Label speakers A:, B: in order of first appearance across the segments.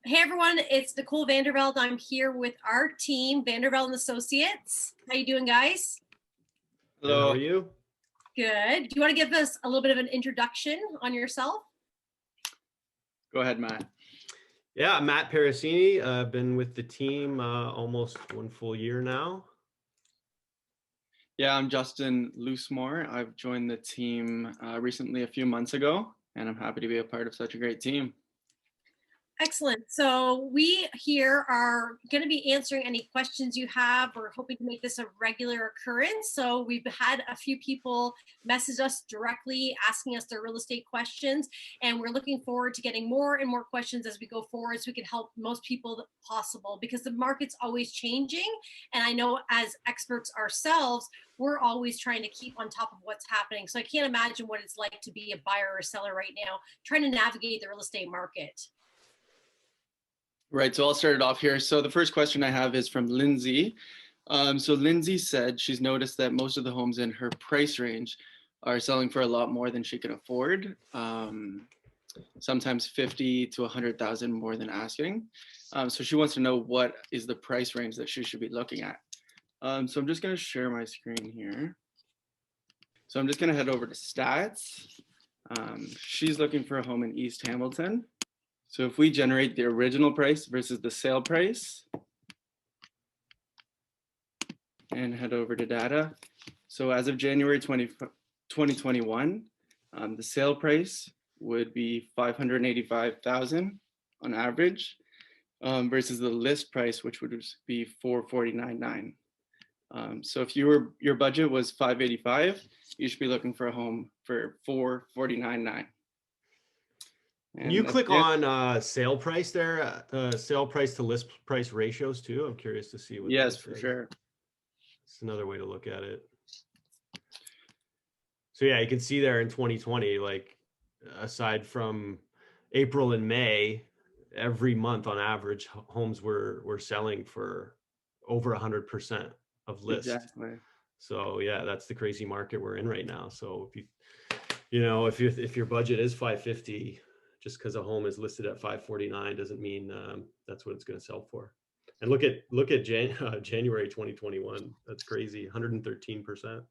A: Hey everyone, it's Nicole Vanderveld. I'm here with our team, Vanderveld and Associates. How you doing, guys?
B: Hello.
C: Good, how are you?
A: Good. Do you want to give us a little bit of an introduction on yourself?
B: Go ahead, Matt.
C: Yeah, Matt Parasini. I've been with the team almost 1 full year now.
B: Yeah, I'm Justin Loosemore. I've joined the team recently a few months ago, and I'm happy to be a part of such a great team.
A: Excellent. So we here are going to be answering any questions you have. We're hoping to make this a regular occurrence. So we've had a few people message us directly asking us their real estate questions, and we're looking forward to getting more and more questions as we go forward so we can help most people possible, because the market's always changing. And I know as experts ourselves, we're always trying to keep on top of what's happening. So I can't imagine what it's like to be a buyer or seller right now, trying to navigate the real estate market.
B: Right, so I'll start it off here. So the first question I have is from Lindsay. So Lindsay said she's noticed that most of the homes in her price range are selling for a lot more than she can afford. Sometimes 50 to 100,000 more than asking. So she wants to know what is the price range that she should be looking at. So I'm just going to share my screen here. So I'm just going to head over to stats. She's looking for a home in East Hamilton. So if we generate the original price versus the sale price and head over to data. So as of January 2021, the sale price would be $585,000 on average versus the list price, which would be $449,900. So if your budget was $585,000, you should be looking for a home for $449,900.
C: Can you click on sale price there, sale price to list price ratios too? I'm curious to see what.
B: Yes, for sure.
C: It's another way to look at it. So yeah, you can see there in 2020, like aside from April and May, every month on average, homes were selling for over 100% of list.
B: Exactly.
C: So yeah, that's the crazy market we're in right now. So if your budget is 550, just because a home is listed at 549 doesn't mean that's what it's going to sell for. And look at January 2021. That's crazy, 113%.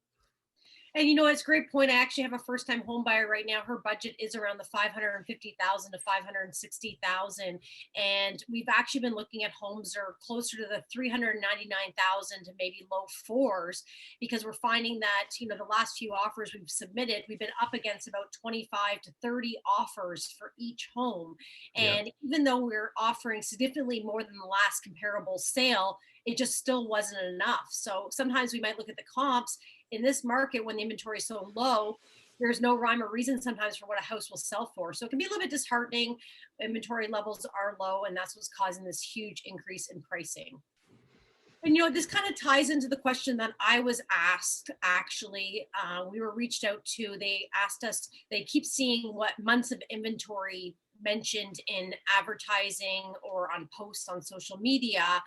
A: And it's a great point. I actually have a first-time home buyer right now. Her budget is around the 550,000 to 560,000, and we've actually been looking at homes that are closer to the 399,000 to maybe low fours, because we're finding that the last few offers we've submitted, we've been up against about 25 to 30 offers for each home, and even though we're offering significantly more than the last comparable sale, it just still wasn't enough. So sometimes we might look at the comps in this market when the inventory is so low. There's no rhyme or reason sometimes for what a house will sell for. So it can be a little bit disheartening. Inventory levels are low, and that's what's causing this huge increase in pricing. And this kind of ties into the question that I was asked. Actually, we were reached out to. They asked us. They keep seeing what months of inventory mentioned in advertising or on posts on social media,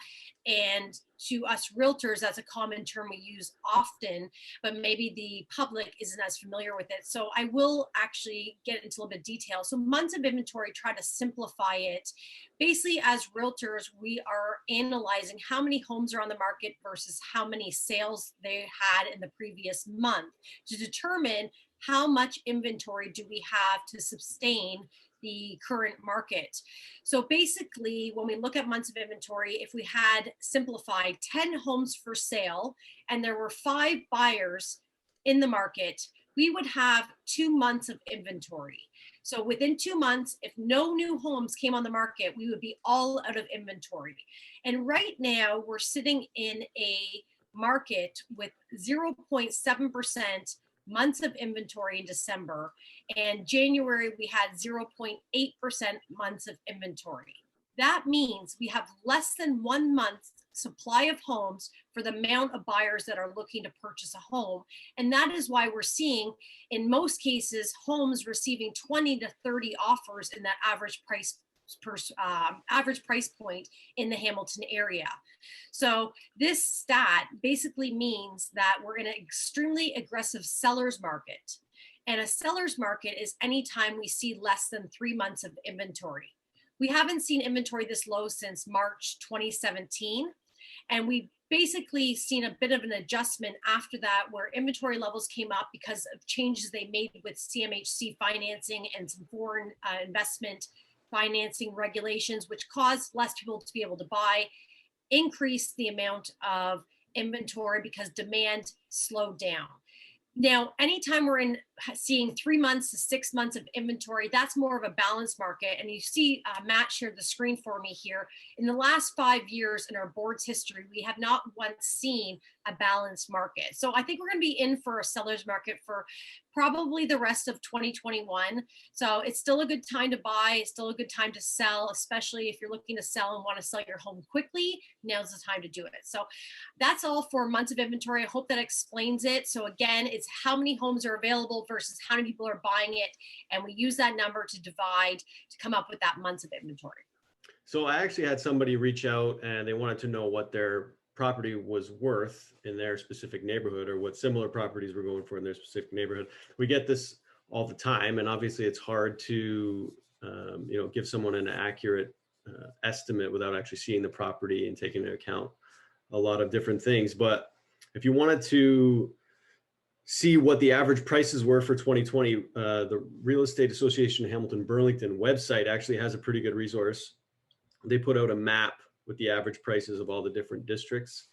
A: and to us realtors, that's a common term we use often, but maybe the public isn't as familiar with it. So I will actually get into a little bit of detail. So months of inventory, try to simplify it. Basically, as realtors, we are analyzing how many homes are on the market versus how many sales they had in the previous month to determine how much inventory do we have to sustain the current market. So basically, when we look at months of inventory, if we had simplified 10 homes for sale and there were 5 buyers in the market, we would have 2 months of inventory. So within 2 months, if no new homes came on the market, we would be all out of inventory. And right now, we're sitting in a market with 0.7% months of inventory in December, and January we had 0.8% months of inventory. That means we have less than 1 month's supply of homes for the amount of buyers that are looking to purchase a home. And that is why we're seeing, in most cases, homes receiving 20 to 30 offers in that average price point in the Hamilton area. So this stat basically means that we're in an extremely aggressive seller's market. And a seller's market is anytime we see less than 3 months of inventory. We haven't seen inventory this low since March 2017. And we basically seen a bit of an adjustment after that where inventory levels came up because of changes they made with CMHC financing and some foreign investment financing regulations, which caused less people to be able to buy, increased the amount of inventory because demand slowed down. Now, anytime we're in seeing 3 months to 6 months of inventory, that's more of a balanced market. And you see Matt shared the screen for me here. In the last 5 years in our board's history, we have not once seen a balanced market. So I think we're going to be in for a seller's market for probably the rest of 2021. So it's still a good time to buy. It's still a good time to sell, especially if you're looking to sell and want to sell your home quickly. Now's the time to do it. So that's all for months of inventory. I hope that explains it. So again, it's how many homes are available versus how many people are buying it. And we use that number to divide to come up with that months of inventory.
C: So I actually had somebody reach out and they wanted to know what their property was worth in their specific neighborhood or what similar properties were going for in their specific neighborhood. We get this all the time, and obviously it's hard to give someone an accurate estimate without actually seeing the property and taking into account a lot of different things. But if you wanted to see what the average prices were for 2020, the Real Estate Association of Hamilton Burlington website actually has a pretty good resource. They put out a map with the average prices of all the different districts,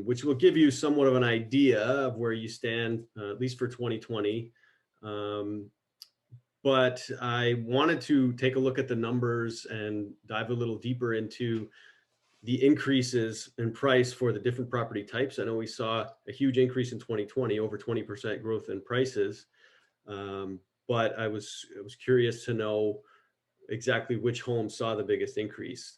C: which will give you somewhat of an idea of where you stand, at least for 2020. But I wanted to take a look at the numbers and dive a little deeper into the increases in price for the different property types. I know we saw a huge increase in 2020, over 20% growth in prices. But I was curious to know exactly which homes saw the biggest increase.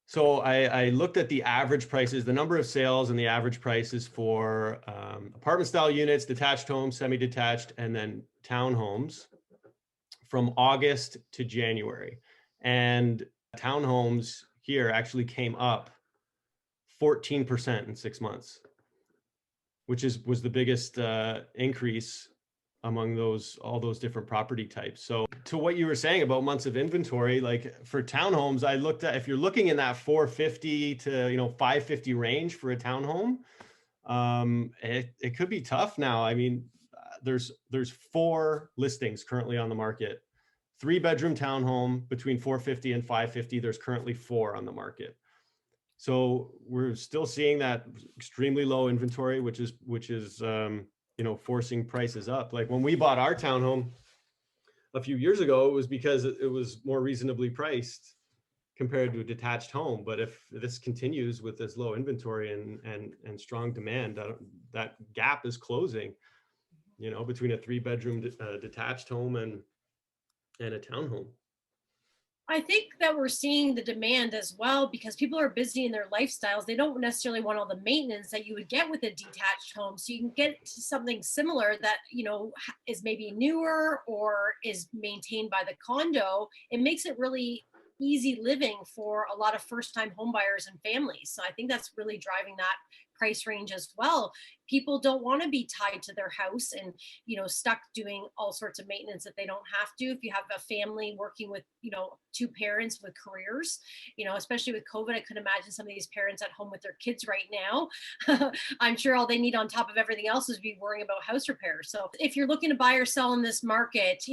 C: So I looked at the average prices, the number of sales and the average prices for apartment style units, detached homes, semi-detached, and then townhomes from August to January. And townhomes here actually came up 14% in 6 months, which was the biggest increase among all those different property types. So to what you were saying about months of inventory, like for townhomes, I looked at, if you're looking in that 450 to 550 range for a townhome, it could be tough now. I mean, there's 4 listings currently on the market. 3-bedroom townhome between 450 and 550. There's currently 4 on the market. So we're still seeing that extremely low inventory, which is forcing prices up. Like when we bought our townhome a few years ago, it was because it was more reasonably priced compared to a detached home. But if this continues with this low inventory and strong demand, that gap is closing, between a 3-bedroom detached home and a townhome.
A: I think that we're seeing the demand as well because people are busy in their lifestyles. They don't necessarily want all the maintenance that you would get with a detached home. So you can get to something similar that, is maybe newer or is maintained by the condo. It makes it really easy living for a lot of first-time home buyers and families. So I think that's really driving that price range as well. People don't want to be tied to their house and, stuck doing all sorts of maintenance that they don't have to. If you have a family working with, 2 parents with careers, especially with COVID, I could imagine some of these parents at home with their kids right now. I'm sure all they need on top of everything else is be worrying about house repairs. So if you're looking to buy or sell in this market,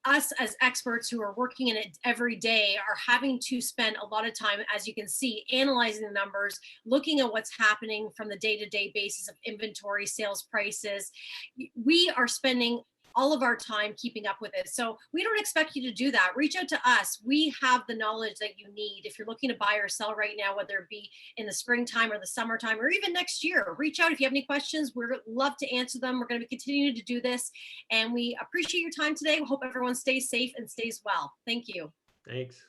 A: us as experts who are working in it every day are having to spend a lot of time, as you can see, analyzing the numbers, looking at what's happening from the day-to-day basis of inventory, sales prices. We are spending all of our time keeping up with it. So we don't expect you to do that. Reach out to us. We have the knowledge that you need. If you're looking to buy or sell right now, whether it be in the springtime or the summertime, or even next year, reach out if you have any questions. We'd love to answer them. We're going to be continuing to do this. And we appreciate your time today. We hope everyone stays safe and stays well. Thank you.
C: Thanks.